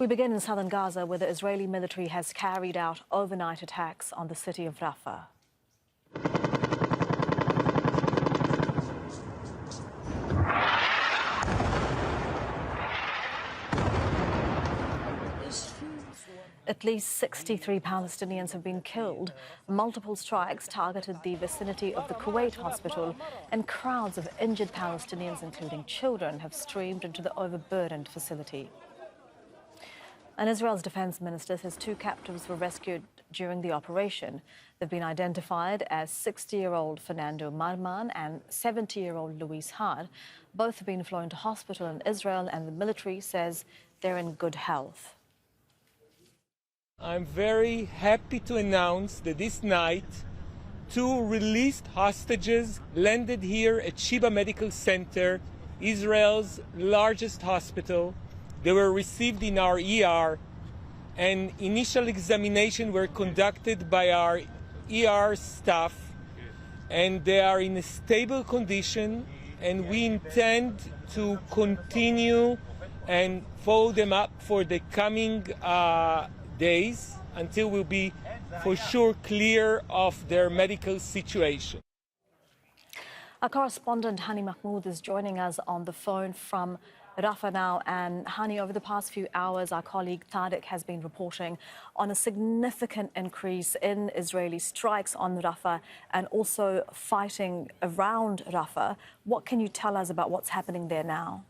We begin in southern Gaza, where the Israeli military has carried out overnight attacks on the city of Rafah. At least 63 Palestinians have been killed. Multiple strikes targeted the vicinity of the Kuwait hospital, and crowds of injured Palestinians, including children, have streamed into the overburdened facility. And Israel's defense minister says 2 captives were rescued during the operation. They've been identified as 60-year-old Fernando Marman and 70-year-old Luis Had. Both have been flown to hospital in Israel, and the military says they're in good health. I'm very happy to announce that this night 2 released hostages landed here at Sheba Medical Center, Israel's largest hospital. They were received in our ER, and initial examination were conducted by our ER staff, and they are in a stable condition, and we intend to continue and follow them up for the coming days until we'll be for sure clear of their medical situation. Our correspondent Hani Mahmoud is joining us on the phone from Rafah now. And Hani, over the past few hours, our colleague Tariq has been reporting on a significant increase in Israeli strikes on Rafah and also fighting around Rafah. What can you tell us about what's happening there now?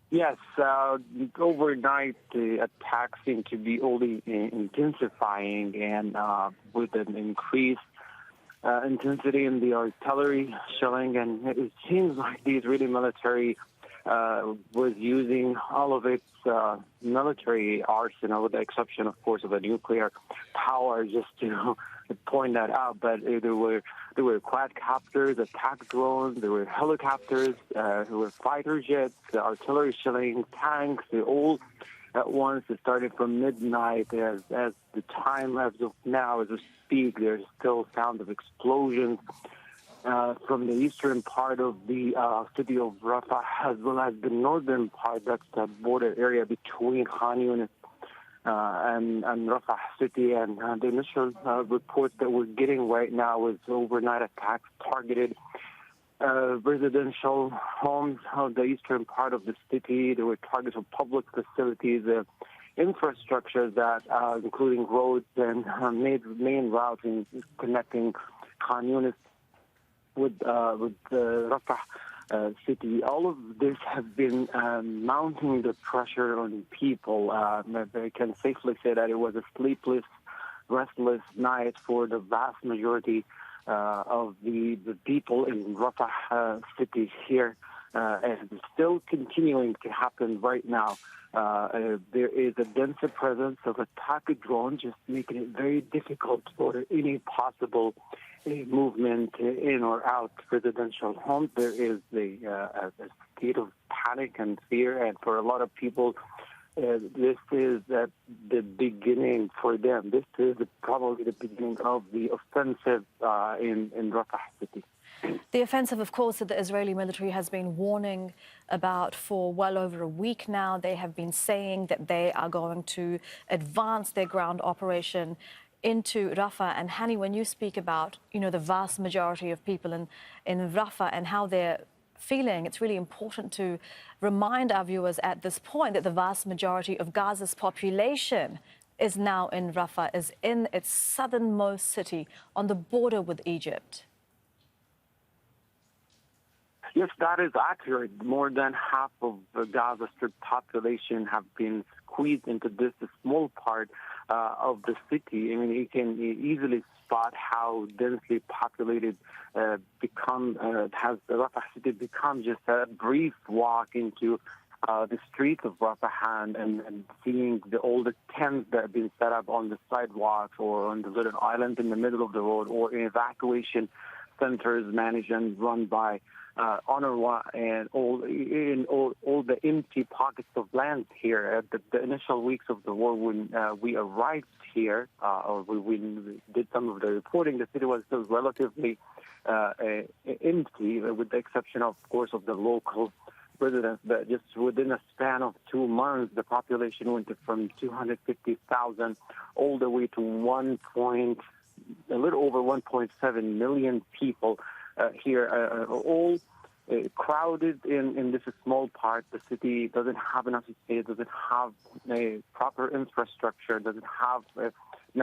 Yes, overnight the attacks seem to be only intensifying, and with an increased intensity in the artillery shelling, and it seems like the Israeli military was using all of its military arsenal, with the exception, of course, of the nuclear power, just to point that out. But there were quadcopters, attack drones, there were helicopters, there were fighter jets, artillery shelling, tanks, they all at once. It started from midnight. As the time as of now, as we speak, there's still sound of explosions from the eastern part of the city of Rafah, as well as the northern part. That's the border area between Khan Yunis and Rafah city. And the initial reports that we're getting right now is overnight attacks targeted residential homes of the eastern part of the city. There were targets of public facilities, infrastructure that, including roads and main routes connecting Khan Yunis with Rafah city. All of this has been mounting the pressure on people. I can safely say that it was a sleepless, restless night for the vast majority of the people in Rafah city here, and it's still continuing to happen right now. There is a denser presence of attack drones, just making it very difficult for any possible movement in or out residential homes. There is a state of panic and fear, and for a lot of people, this is the beginning for them. This is probably the beginning of the offensive in Rafah city. The offensive, of course, that the Israeli military has been warning about for well over a week now. They have been saying that they are going to advance their ground operation into Rafah. And Hani, when you speak about, the vast majority of people in Rafah and how they're feeling, it's really important to remind our viewers at this point that the vast majority of Gaza's population is now in Rafah, is in its southernmost city on the border with Egypt. Yes, that is accurate. More than half of the Gaza Strip population have been squeezed into this small part of the city. I mean, you can easily spot how densely populated has the Rafah city become. Just a brief walk into the streets of Rafah and seeing all the tents that have been set up on the sidewalks or on the little island in the middle of the road, or in evacuation centers managed and run by UNRWA, and all the empty pockets of land here. At the initial weeks of the war, when we arrived here, or we did some of the reporting, the city was still relatively empty, with the exception, of course, of the local presidents that just within a span of 2 months, the population went from 250,000 all the way to a little over 1.7 million people here, all crowded in this small part. The city doesn't have enough space, doesn't have a proper infrastructure, doesn't have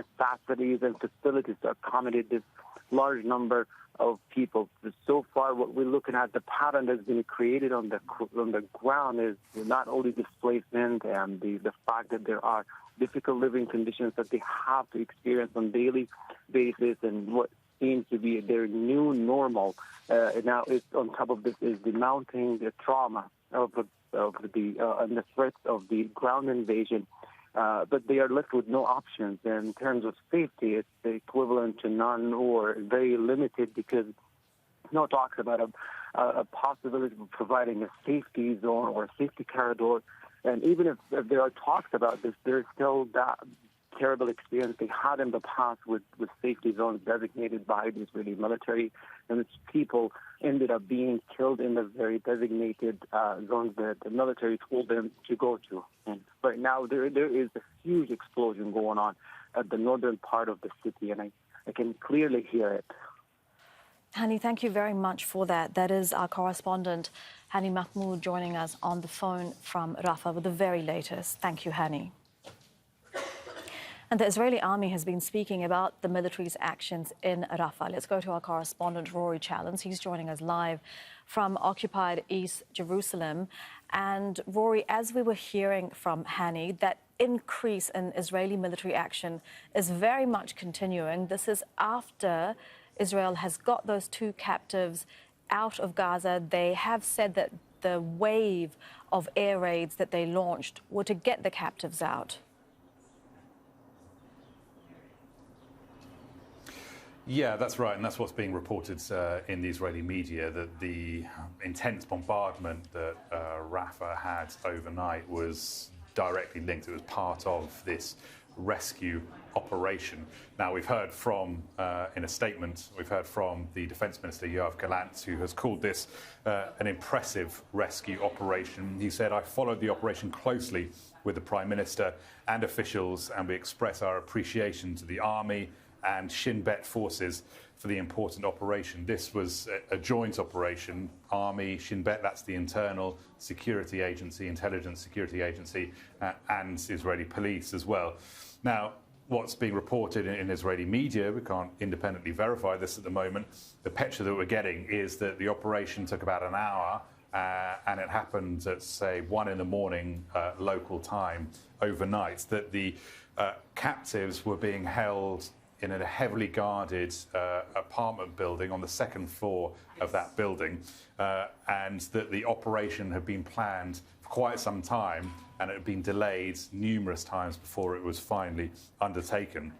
necessities and facilities to accommodate this large number of people. So far, what we're looking at, the pattern that's been created on the ground is not only displacement and the fact that there are difficult living conditions that they have to experience on a daily basis, and what seems to be their new normal. Now, on top of this is the mounting the trauma of the threats of the ground invasion. But they are left with no options. And in terms of safety, it's equivalent to none or very limited, because no talks about a possibility of providing a safety zone or a safety corridor. And even if there are talks about this, there's still that terrible experience they had in the past with safety zones designated by the Israeli military, and its people ended up being killed in the very designated zones that the military told them to go to. And right now, there is a huge explosion going on at the northern part of the city, and I can clearly hear it. Hani, thank you very much for that. That is our correspondent, Hani Mahmoud, joining us on the phone from Rafah with the very latest. Thank you, Hani. And the Israeli army has been speaking about the military's actions in Rafah. Let's go to our correspondent, Rory Challens. He's joining us live from occupied East Jerusalem. And Rory, as we were hearing from Hani, that increase in Israeli military action is very much continuing. This is after Israel has got those 2 captives out of Gaza. They have said that the wave of air raids that they launched were to get the captives out. Yeah, that's right, and that's what's being reported in the Israeli media, that the intense bombardment that Rafah had overnight was directly linked. It was part of this rescue operation. Now, we've heard from, in a statement, we've heard from the Defence Minister, Yoav Gallant, who has called this an impressive rescue operation. He said, "I followed the operation closely with the Prime Minister and officials, and we express our appreciation to the Army and Shin Bet forces for the important operation." This was a joint operation, Army, Shin Bet, that's the internal security agency, intelligence security agency, and Israeli police as well. Now, what's being reported in Israeli media, we can't independently verify this at the moment, the picture that we're getting is that the operation took about an hour, and it happened at, say, 1 in the morning local time overnight, that the captives were being held in a heavily guarded apartment building on the 2nd floor of that building, and that the operation had been planned for quite some time, and it had been delayed numerous times before it was finally undertaken.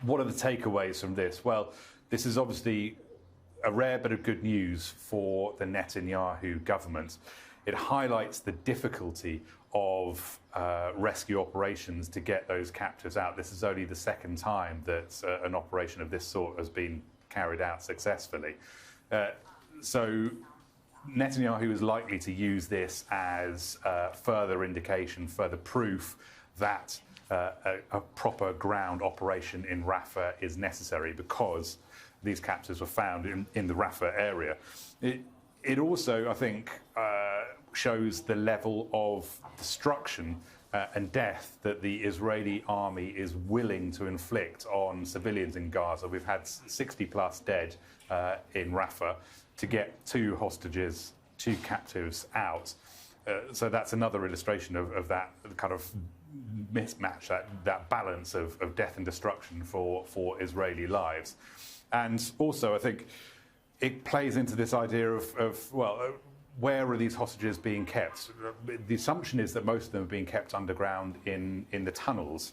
What are the takeaways from this? Well, this is obviously a rare bit of good news for the Netanyahu government. It highlights the difficulty of rescue operations to get those captives out. This is only the 2nd time that an operation of this sort has been carried out successfully. So Netanyahu is likely to use this as further indication, further proof that a proper ground operation in Rafah is necessary, because these captives were found in the Rafah area. It also, I think, shows the level of destruction and death that the Israeli army is willing to inflict on civilians in Gaza. We've had 60-plus dead in Rafah to get 2 hostages, 2 captives out. So that's another illustration of that kind of mismatch, that balance of death and destruction for Israeli lives. And also, I think it plays into this idea of where are these hostages being kept? The assumption is that most of them are being kept underground in the tunnels.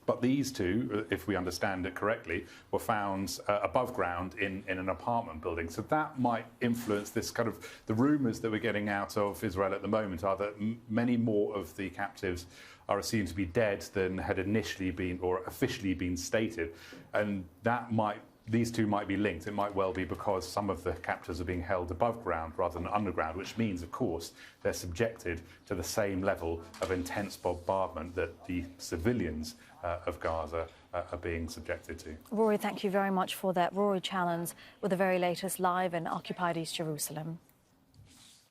But these 2, if we understand it correctly, were found above ground in an apartment building. So that might influence this kind of, the rumours that we're getting out of Israel at the moment are that many more of the captives are assumed to be dead than had initially been or officially been stated. And that might these two might be linked. It might well be because some of the captives are being held above ground rather than underground, which means, of course, they're subjected to the same level of intense bombardment that the civilians of Gaza are being subjected to. Rory, thank you very much for that. Rory Challens with the very latest live in occupied East Jerusalem.